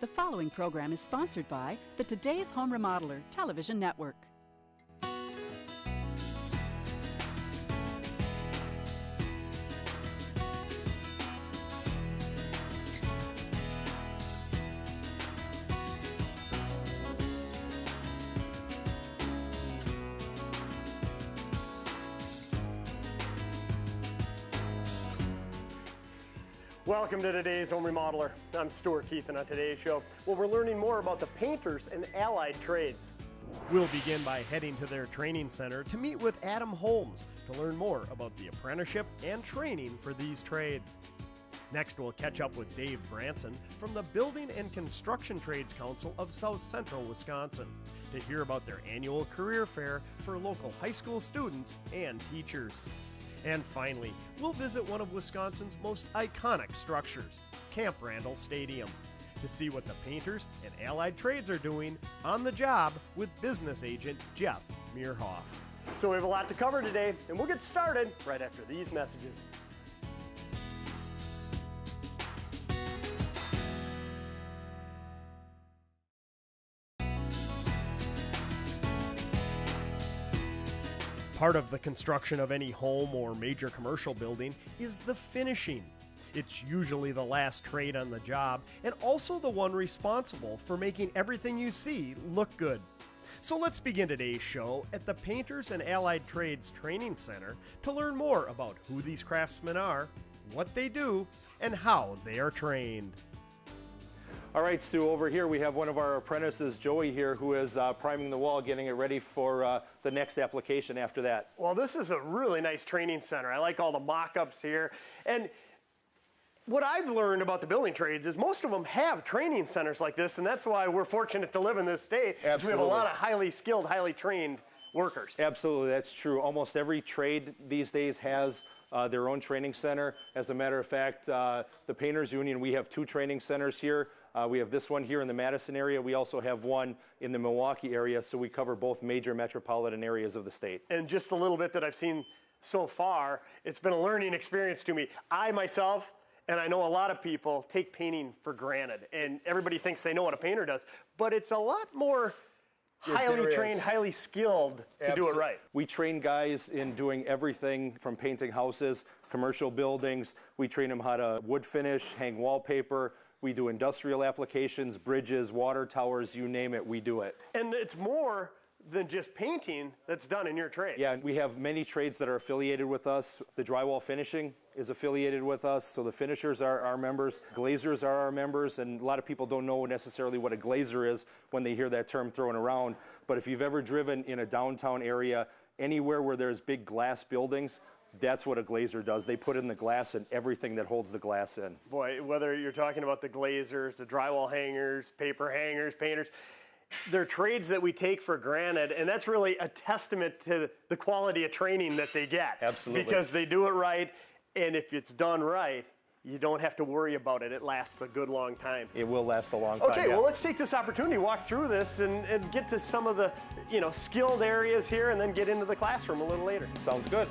The following program is sponsored by the Today's Home Remodeler television network. Welcome to Today's Home Remodeler. I'm Stuart Keith, and on today's show, we're learning more about the painters and allied trades. We'll begin by heading to their training center to meet with Adam Holmes to learn more about the apprenticeship and training for these trades. Next, we'll catch up with Dave Branson from the Building and Construction Trades Council of South Central Wisconsin to hear about their annual career fair for local high school students and teachers. And finally, we'll visit one of Wisconsin's most iconic structures, Camp Randall Stadium, to see what the painters and allied trades are doing on the job with business agent Jeff Meerhoff. So we have a lot to cover today, and we'll get started right after these messages. Part of the construction of any home or major commercial building is the finishing. It's usually the last trade on the job and also the one responsible for making everything you see look good. So let's begin today's show at the Painters and Allied Trades Training Center to learn more about who these craftsmen are, what they do, and how they are trained. All right, Stu, over here we have one of our apprentices, Joey here, who is priming the wall, getting it ready for the next application after that. Well, this is a really nice training center. I like all the mock-ups here. And what I've learned about the building trades is most of them have training centers like this, and that's why we're fortunate to live in this state. Absolutely. We have a lot of highly skilled, highly trained workers. Absolutely, that's true. Almost every trade these days has their own training center. As a matter of fact, the Painters Union, we have two training centers here. We have this one here in the Madison area. We also have one in the Milwaukee area, so we cover both major metropolitan areas of the state. And just a little bit that I've seen so far, it's been a learning experience to me. I myself, and I know a lot of people, take painting for granted. And everybody thinks they know what a painter does, but it's a lot more highly trained, highly skilled to do it right. We train guys in doing everything from painting houses, commercial buildings. We train them how to wood finish, hang wallpaper. We do industrial applications, bridges, water towers, you name it, we do it. And it's more than just painting that's done in your trade. Yeah, we have many trades that are affiliated with us. The drywall finishing is affiliated with us, so the finishers are our members. Glazers are our members, and a lot of people don't know necessarily what a glazer is when they hear that term thrown around. But if you've ever driven in a downtown area, anywhere where there's big glass buildings, that's what a glazer does. They put in the glass and everything that holds the glass in. Boy, whether you're talking about the glazers, the drywall hangers, paper hangers, painters, they're trades that we take for granted, and that's really a testament to the quality of training that they get. Absolutely. Because they do it right, and if it's done right, you don't have to worry about it. It lasts a good long time. It will last a long time. Okay, well, let's take this opportunity to walk through this and get to some of the skilled areas here and then get into the classroom a little later. Sounds good.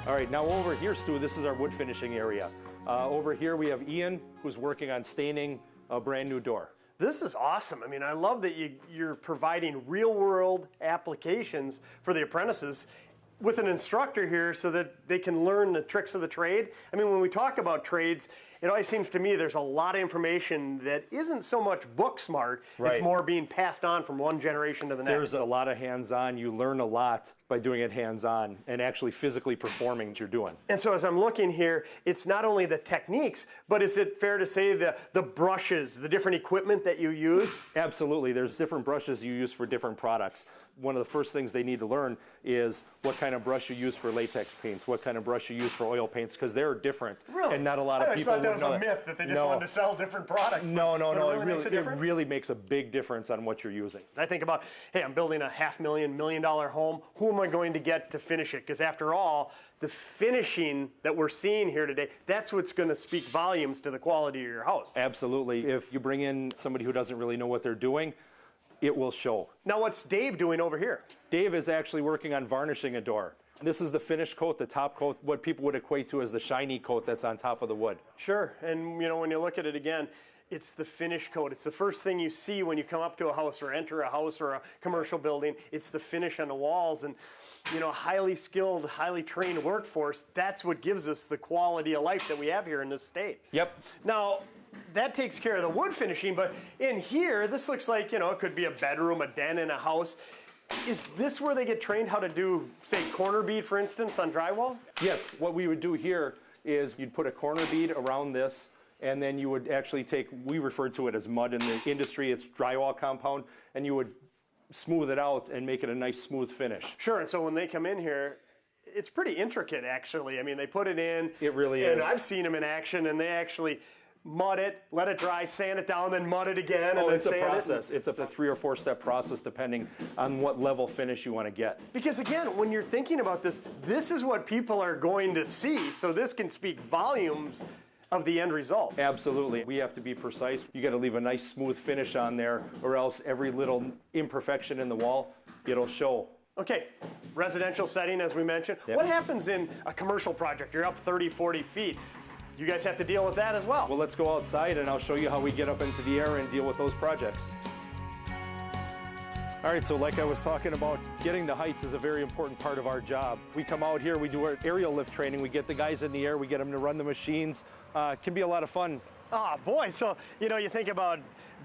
All right, now over here, Stu, this is our wood finishing area. Over here we have Ian, who's working on staining a brand new door. This is awesome. I mean, I love that you're providing real-world applications for the apprentices with an instructor here so that they can learn the tricks of the trade. I mean, when we talk about trades, it always seems to me there's a lot of information that isn't so much book smart, right. It's more being passed on from one generation to the next. There's a lot of hands-on. You learn a lot by doing it hands-on and actually physically performing what you're doing. And so as I'm looking here, it's not only the techniques, but is it fair to say the brushes, the different equipment that you use? Absolutely. There's different brushes you use for different products. One of the first things they need to learn is what kind of brush you use for latex paints, what kind of brush you use for oil paints, because they're different. Really? And not a lot of people would know that. That was a myth that they just wanted to sell different products. No. It really makes a big difference on what you're using. I think about, hey, I'm building a $500,000, $1 million home. Who am I going to get to finish it? Because after all, the finishing that we're seeing here today, that's what's going to speak volumes to the quality of your house. Absolutely. If you bring in somebody who doesn't really know what they're doing, it will show. Now what's Dave doing over here? Dave is actually working on varnishing a door. This is the finish coat, the top coat, what people would equate to as the shiny coat that's on top of the wood. Sure, and you know, when you look at it again, it's the finish coat. It's the first thing you see when you come up to a house or enter a house or a commercial building. It's the finish on the walls, and you know, highly skilled, highly trained workforce, that's what gives us the quality of life that we have here in this state. Yep. Now, that takes care of the wood finishing, but in here, this looks like, you know, it could be a bedroom, a den in a house. Is this where they get trained how to do, say, corner bead, for instance, on drywall? Yes, what we would do here is you'd put a corner bead around this, and then you would actually take, we refer to it as mud in the industry, it's drywall compound, and you would smooth it out and make it a nice smooth finish. Sure, and so when they come in here, it's pretty intricate, actually. I mean, they put it in. It really and is. I've seen them in action, and they actually mud it, let it dry, sand it down, then mud it again, Oh, and it's then a sand process. it. It's a 3 or 4 step process depending on what level finish you want to get. Because again, when you're thinking about this, this is what people are going to see, so this can speak volumes of the end result. Absolutely. We have to be precise. You got to leave a nice smooth finish on there, or else every little imperfection in the wall, it'll show. Okay, residential setting, as we mentioned. Yep. What happens in a commercial project? You're up 30, 40 feet. You guys have to deal with that as well. Well, let's go outside and I'll show you how we get up into the air and deal with those projects. All right, so like I was talking about, getting the heights is a very important part of our job. We come out here, we do our aerial lift training, we get the guys in the air, we get them to run the machines. It can be a lot of fun. Oh boy, so you know, you think about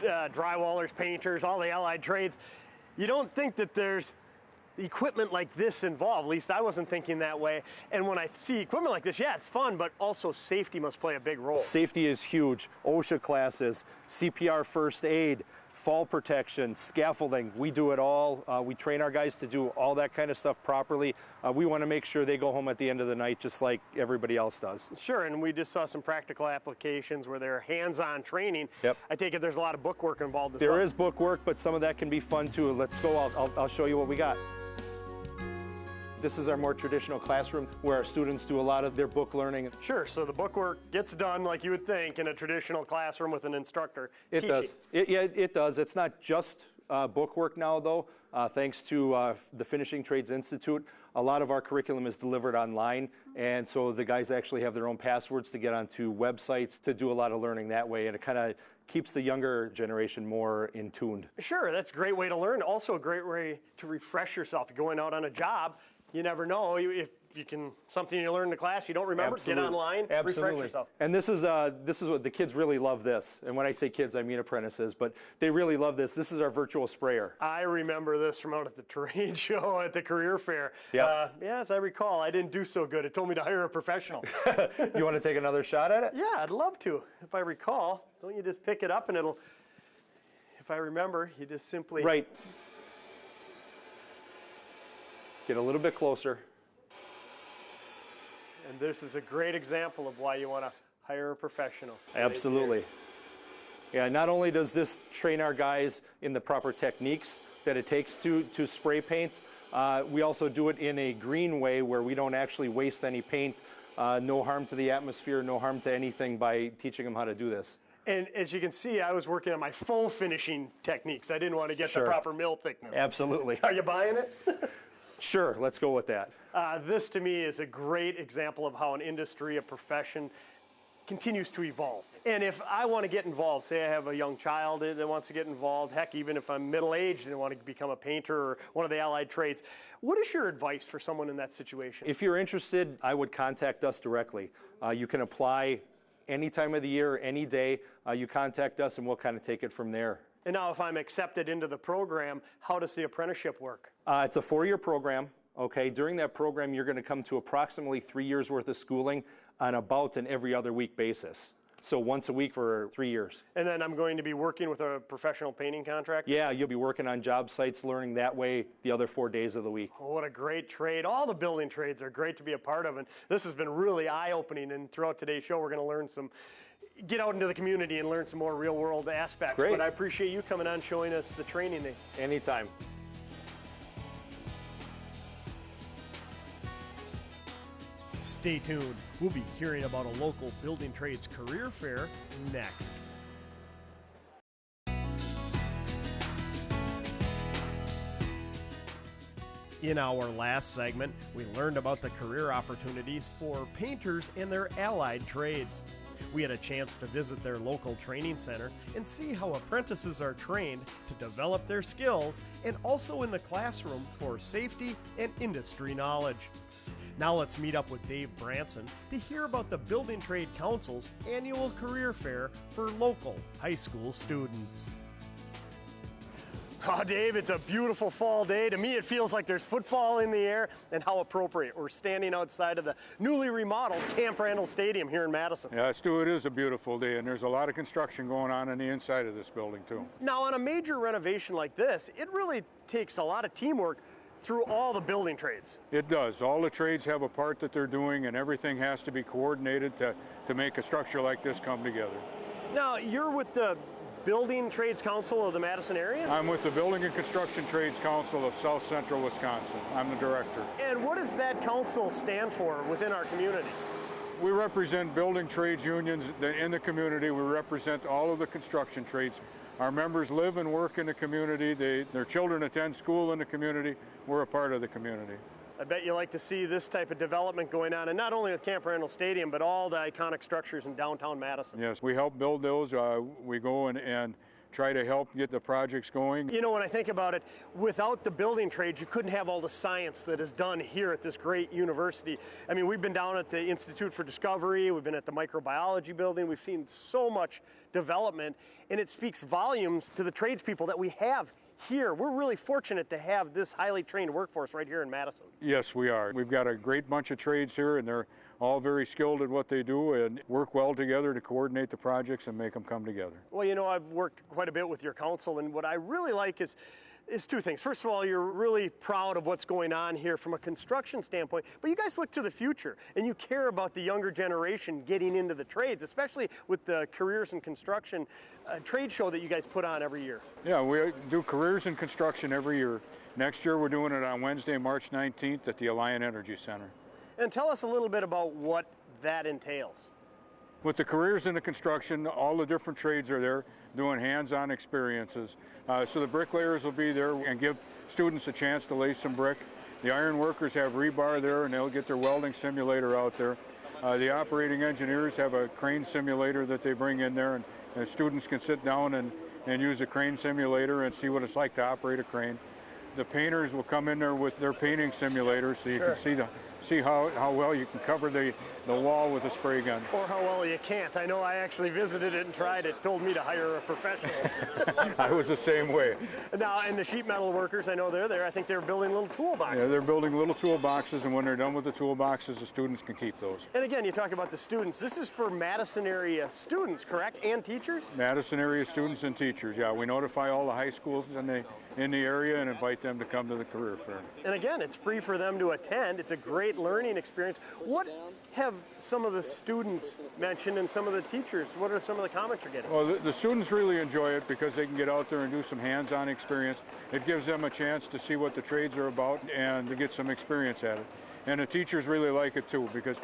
drywallers, painters, all the allied trades. You don't think that there's equipment like this involved. At least I wasn't thinking that way. And when I see equipment like this, yeah, it's fun, but also safety must play a big role. Safety is huge. OSHA classes, CPR first aid, fall protection, scaffolding, we do it all. We train our guys to do all that kind of stuff properly. We want to make sure they go home at the end of the night just like everybody else does. Sure, and we just saw some practical applications where they're hands-on training. Yep. I take it there's a lot of book work involved as well. There is book work, but some of that can be fun too. Let's go, I'll show you what we got. This is our more traditional classroom where our students do a lot of their book learning. Sure, so the book work gets done like you would think in a traditional classroom with an instructor It teaching. does. It does. It's not just book work now, though. Thanks to the Finishing Trades Institute, a lot of our curriculum is delivered online, and so the guys actually have their own passwords to get onto websites to do a lot of learning that way, and it kind of keeps the younger generation more in tuned. Sure, that's a great way to learn. Also a great way to refresh yourself. You're going out on a job, you never know if you can, something you learn in the class you don't remember, Absolutely. get online, refresh yourself. And this is what the kids really love this. And when I say kids, I mean apprentices, but they really love this. This is our virtual sprayer. I remember this from out at the trade show at the career fair. Yep. Yes, I recall. I didn't do so good. It told me to hire a professional. You want to take another shot at it? Yeah, I'd love to. If I recall, don't you just pick it up and it'll, if I remember, you just simply... Right. Get a little bit closer. And this is a great example of why you want to hire a professional. Absolutely. Yeah, not only does this train our guys in the proper techniques that it takes to spray paint, we also do it in a green way where we don't actually waste any paint. No harm to the atmosphere, no harm to anything by teaching them how to do this. And as you can see, I was working on my full finishing techniques. I didn't want to get Sure. the proper mill thickness. Absolutely. Are you buying it? Sure, let's go with that. This to me is a great example of how an industry, a profession, continues to evolve. And if I want to get involved, say I have a young child that wants to get involved, heck, even if I'm middle-aged and want to become a painter or one of the allied trades, what is your advice for someone in that situation? If you're interested, I would contact us directly. You can apply any time of the year, any day. You contact us and we'll kind of take it from there. And now if I'm accepted into the program, how does the apprenticeship work? It's a 4-year program. Okay, during that program, you're going to come to approximately 3 years worth of schooling on about an every other week basis. So once a week for 3 years. And then I'm going to be working with a professional painting contractor? Yeah, you'll be working on job sites, learning that way the other 4 days of the week. Oh, what a great trade. All the building trades are great to be a part of, and this has been really eye-opening, and throughout today's show we're going to learn get out into the community and learn some more real-world aspects. Great. But I appreciate you coming on showing us the training. Anytime. Stay tuned. We'll be hearing about a local building trades career fair next. In our last segment, we learned about the career opportunities for painters and their allied trades. We had a chance to visit their local training center and see how apprentices are trained to develop their skills, and also in the classroom for safety and industry knowledge. Now let's meet up with Dave Branson to hear about the Building Trade Council's annual career fair for local high school students. Oh, Dave, it's a beautiful fall day. To me, it feels like there's football in the air, and how appropriate. We're standing outside of the newly remodeled Camp Randall Stadium here in Madison. Yeah, Stu, it is a beautiful day, and there's a lot of construction going on the inside of this building, too. Now, on a major renovation like this, it really takes a lot of teamwork through all the building trades. It does. All the trades have a part that they're doing, and everything has to be coordinated to make a structure like this come together. Now, you're with the Building Trades Council of the Madison area? I'm with the Building and Construction Trades Council of South Central Wisconsin. I'm the director. And what does that council stand for within our community? We represent building trades unions in the community. We represent all of the construction trades. Our members live and work in the community. Their children attend school in the community. We're a part of the community. I bet you like to see this type of development going on, and not only with Camp Randall Stadium, but all the iconic structures in downtown Madison. Yes, we help build those. We go and try to help get the projects going. You know, when I think about it, without the building trades, you couldn't have all the science that is done here at this great university. I mean, we've been down at the Institute for Discovery, we've been at the microbiology building, we've seen so much development, and it speaks volumes to the tradespeople that we have here. We're really fortunate to have this highly trained workforce right here in Madison. Yes, we are. We've got a great bunch of trades here, and they're all very skilled at what they do and work well together to coordinate the projects and make them come together. Well, you know, I've worked quite a bit with your council, and what I really like is two things. First of all, you're really proud of what's going on here from a construction standpoint, but you guys look to the future, and you care about the younger generation getting into the trades, especially with the Careers in Construction trade show that you guys put on every year. Yeah, we do Careers in Construction every year. Next year we're doing it on Wednesday, March 19th at the Alliant Energy Center. And tell us a little bit about what that entails. With the Careers in the Construction, all the different trades are there doing hands-on experiences. So the bricklayers will be there and give students a chance to lay some brick. The iron workers have rebar there, and they'll get their welding simulator out there. The operating engineers have a crane simulator that they bring in there, and students can sit down and use a crane simulator and see what it's like to operate a crane. The painters will come in there with their painting simulators, so you can see how well you can cover the wall with a spray gun. Or how well you can't. I know I actually visited it and tried it, told me to hire a professional. I was the same way. Now, and the sheet metal workers, I know they're there. I think they're building little toolboxes. Yeah, they're building little toolboxes, and when they're done with the toolboxes, the students can keep those. And again, you talk about the students. This is for Madison area students, correct? And teachers? Madison area students and teachers, yeah. We notify all the high schools in the area and invite them to come to the career fair. And again, it's free for them to attend. It's a great learning experience. What have some of the students mentioned and some of the teachers? What are some of the comments you're getting? Well, the students really enjoy it because they can get out there and do some hands-on experience. It gives them a chance to see what the trades are about and to get some experience at it. And the teachers really like it too, because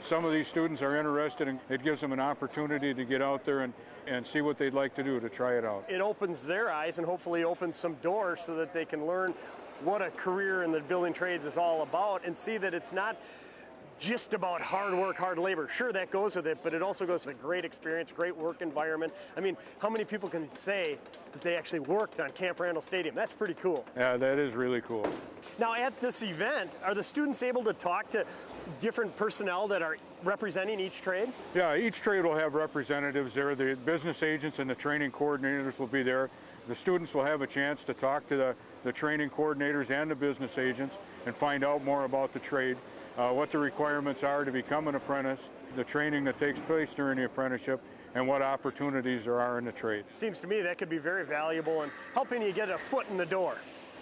some of these students are interested, and it gives them an opportunity to get out there and see what they'd like to do to try it out. It opens their eyes and hopefully opens some doors so that they can learn what a career in the building trades is all about, and see that it's not just about hard work, hard labor. Sure, that goes with it, but it also goes with a great experience, great work environment. I mean, how many people can say that they actually worked on Camp Randall Stadium? That's pretty cool. Yeah, that is really cool. Now, at this event, are the students able to talk to different personnel that are representing each trade? Yeah, each trade will have representatives there. The business agents and the training coordinators will be there. The students will have a chance to talk to the training coordinators and the business agents and find out more about the trade, what the requirements are to become an apprentice, the training that takes place during the apprenticeship, and what opportunities there are in the trade. Seems to me that could be very valuable in helping you get a foot in the door.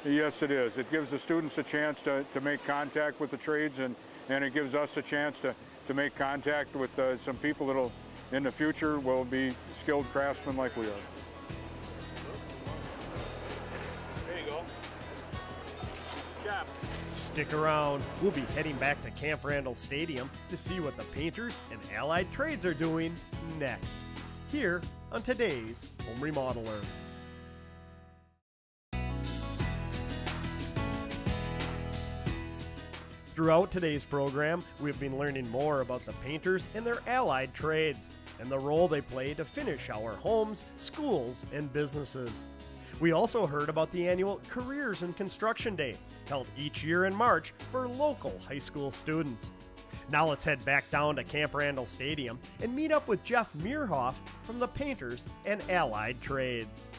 Yes, it is. It gives the students a chance to make contact with the trades, and it gives us a chance to make contact with some people that'll, in the future, will be skilled craftsmen like we are. There you go. Good job. Stick around. We'll be heading back to Camp Randall Stadium to see what the painters and allied trades are doing next, here on today's Home Remodeler. Throughout today's program, we've been learning more about the painters and their allied trades and the role they play to finish our homes, schools, and businesses. We also heard about the annual Careers in Construction Day, held each year in March for local high school students. Now let's head back down to Camp Randall Stadium and meet up with Jeff Meerhoff from the Painters and Allied Trades.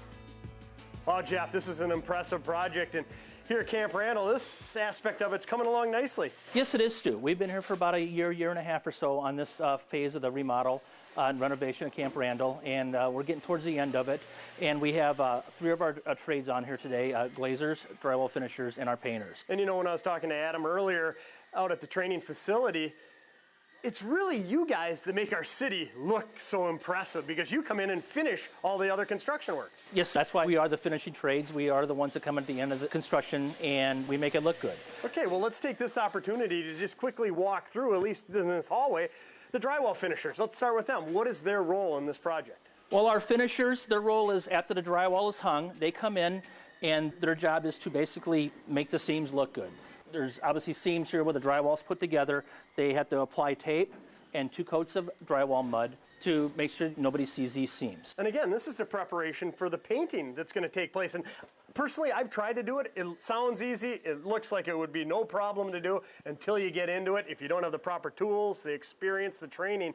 Wow, Jeff, this is an impressive project, and here at Camp Randall, this aspect of it's coming along nicely. Yes, it is, Stu. We've been here for about a year and a half or so on this phase of the remodel and renovation of Camp Randall, and we're getting towards the end of it. And we have 3 of our trades on here today, glazers, drywall finishers, and our painters. And you know, when I was talking to Adam earlier out at the training facility, it's really you guys that make our city look so impressive because you come in and finish all the other construction work. Yes, that's why we are the finishing trades. We are the ones that come at the end of the construction, and we make it look good. Okay, well, let's take this opportunity to just quickly walk through, at least in this hallway, the drywall finishers. Let's start with them. What is their role in this project? Well, our finishers, their role is after the drywall is hung, they come in, and their job is to basically make the seams look good. There's obviously seams here where the drywall's put together. They have to apply tape and 2 coats of drywall mud to make sure nobody sees these seams. And again, this is the preparation for the painting that's going to take place. And personally, I've tried to do it. It sounds easy. It looks like it would be no problem to do until you get into it. If you don't have the proper tools, the experience, the training,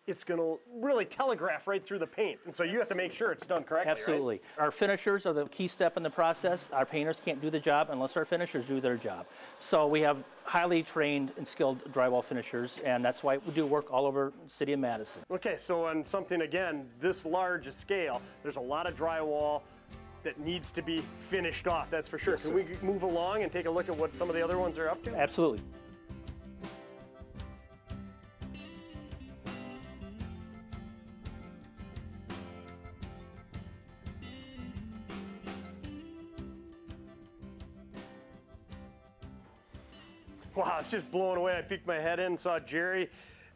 it's going to really telegraph right through the paint. And so you have to make sure it's done correctly. Absolutely. Right? Our finishers are the key step in the process. Our painters can't do the job unless our finishers do their job. So we have highly trained and skilled drywall finishers, and that's why we do work all over the city of Madison. Okay, so on something, again, this large a scale, there's a lot of drywall that needs to be finished off, that's for sure. Yes, Can we move along and take a look at what some of the other ones are up to? Absolutely. Wow, it's just blown away. I peeked my head in, saw Jerry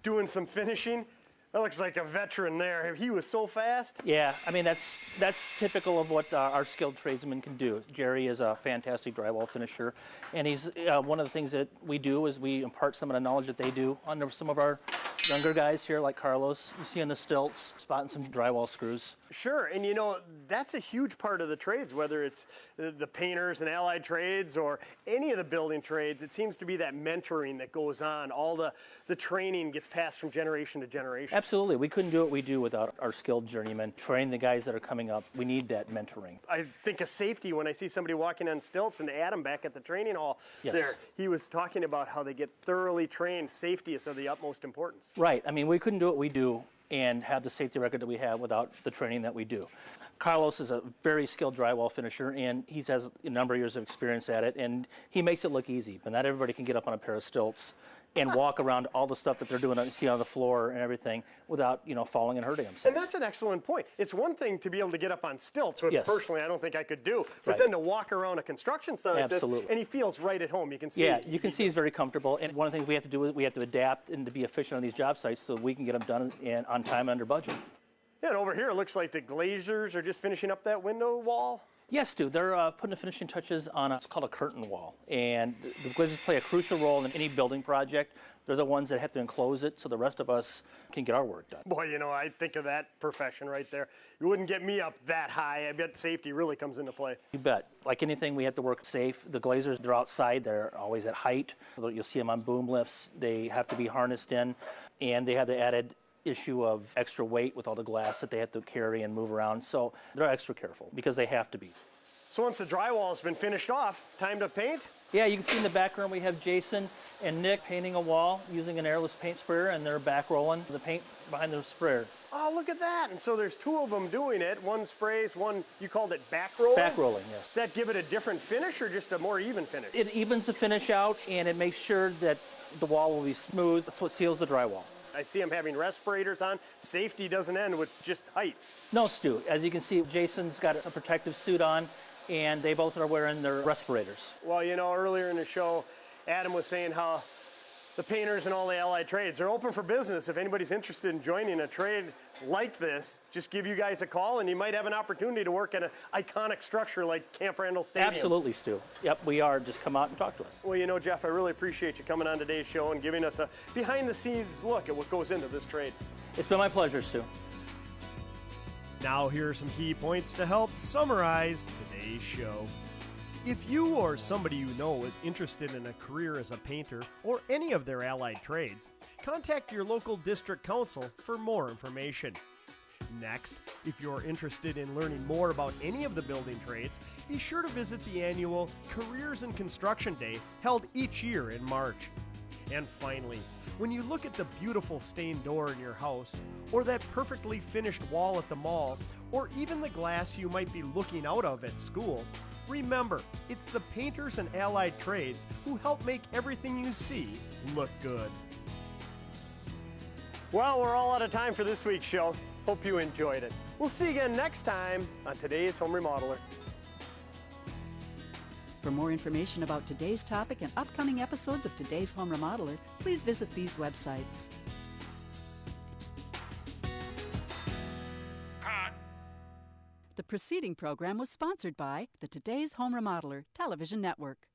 doing some finishing. That looks like a veteran there. He was so fast. Yeah, I mean, that's typical of what our skilled tradesmen can do. Jerry is a fantastic drywall finisher, and he's one of the things that we do is we impart some of the knowledge that they do on some of our younger guys here, like Carlos. You see on the stilts, spotting some drywall screws. Sure, and you know, that's a huge part of the trades, whether it's the painters and allied trades or any of the building trades. It seems to be that mentoring that goes on. All the training gets passed from generation to generation. Absolutely. We couldn't do what we do without our skilled journeymen. Train the guys that are coming up. We need that mentoring. I think of safety when I see somebody walking on stilts, and Adam back at the training hall there, he was talking about how they get thoroughly trained. Safety is of the utmost importance. Right. I mean, we couldn't do what we do and have the safety record that we have without the training that we do. Carlos is a very skilled drywall finisher, and he has a number of years of experience at it, and he makes it look easy. But not everybody can get up on a pair of stilts and walk around all the stuff that they're doing, see on the floor and everything, without, you know, falling and hurting themselves. And that's an excellent point. It's one thing to be able to get up on stilts, which personally I don't think I could do, but then to walk around a construction site like this, and he feels right at home. You can see. Yeah, you can see he's very comfortable. And one of the things we have to do is we have to adapt and to be efficient on these job sites so we can get them done and on time and under budget. Yeah, and over here it looks like the glazers are just finishing up that window wall. Yes, Stu. They're putting the finishing touches on it's called a curtain wall. And the glazers play a crucial role in any building project. They're the ones that have to enclose it so the rest of us can get our work done. Boy, you know, I think of that profession right there. You wouldn't get me up that high. I bet safety really comes into play. You bet. Like anything, we have to work safe. The glazers, they're outside. They're always at height. You'll see them on boom lifts. They have to be harnessed in, and they have the added issue of extra weight with all the glass that they have to carry and move around. So they're extra careful because they have to be. So once the drywall has been finished off, time to paint? Yeah, you can see in the background we have Jason and Nick painting a wall using an airless paint sprayer, and they're back rolling the paint behind the sprayer. Oh, look at that. And so there's 2 of them doing it. One sprays, one, you called it back rolling? Back rolling, yes. Does that give it a different finish or just a more even finish? It evens the finish out, and it makes sure that the wall will be smooth. That's what seals the drywall. I see them having respirators on. Safety doesn't end with just heights. No, Stu. As you can see, Jason's got a protective suit on, and they both are wearing their respirators. Well, you know, earlier in the show, Adam was saying how The painters and all the allied trades are open for business. If anybody's interested in joining a trade like this, just give you guys a call and you might have an opportunity to work at an iconic structure like Camp Randall Stadium. Absolutely, Stu. Yep, we are. Just come out and talk to us. Well, you know, Jeff, I really appreciate you coming on today's show and giving us a behind-the-scenes look at what goes into this trade. It's been my pleasure, Stu. Now here are some key points to help summarize today's show. If you or somebody you know is interested in a career as a painter or any of their allied trades, contact your local district council for more information. Next, if you're interested in learning more about any of the building trades, be sure to visit the annual Careers in Construction Day held each year in March. And finally, when you look at the beautiful stained door in your house, or that perfectly finished wall at the mall, or even the glass you might be looking out of at school, remember, it's the painters and allied trades who help make everything you see look good. Well, we're all out of time for this week's show. Hope you enjoyed it. We'll see you again next time on Today's Home Remodeler. For more information about today's topic and upcoming episodes of Today's Home Remodeler, please visit these websites. The preceding program was sponsored by the Today's Home Remodeler television network.